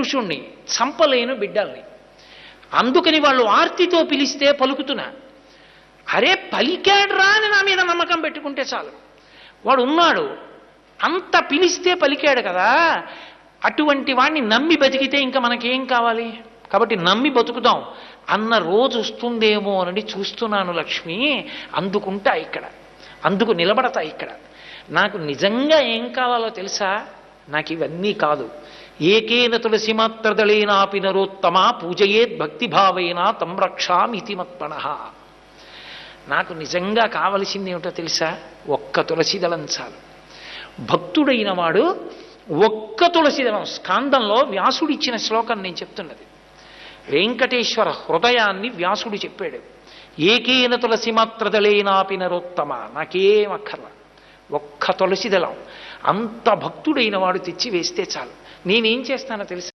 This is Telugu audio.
సత్పురుషుణ్ణి, చంపలేను బిడ్డల్ని. అందుకని వాళ్ళు ఆర్తితో పిలిస్తే పలుకుతున్నా. అరే పలికాడ్రా అని నా మీద నమ్మకం పెట్టుకుంటే చాలు. వాడు ఉన్నాడు, అంత పిలిస్తే పలికాడు కదా, అటువంటి వాడిని నమ్మి బతికితే ఇంకా మనకేం కావాలి? కాబట్టి నమ్మి బతుకుదాం అన్న రోజు వస్తుందేమో అని చూస్తున్నాను లక్ష్మి. అందుకుంటా ఇక్కడ, అందుకు నిలబడతా ఇక్కడ. నాకు నిజంగా ఏం కావాలో తెలుసా? నాకు ఇవన్నీ కాదు. ఏకేన తులసి మాత్రదళేనాపి నరోత్తమ పూజయేద్ భక్తిభావేన తం రక్షామితి మత్పణః. నాకు నిజంగా కావలసింది ఏమిటో తెలుసా? ఒక్క తులసి దళం చాలు. భక్తుడైన వాడు ఒక్క తులసి దళం. స్కాందంలో వ్యాసుడిచ్చిన శ్లోకం నేను చెప్తున్నది. వెంకటేశ్వర హృదయాన్ని వ్యాసుడు చెప్పాడు. ఏకేన తులసి మాత్రదళేనాపి నరోత్తమ. నాకేం అక్కర్లా, ఒక్క తులసి దళం. అంత భక్తుడైన వాడు తెచ్చి వేస్తే చాలు. నేనేం చేస్తానో తెలుసా?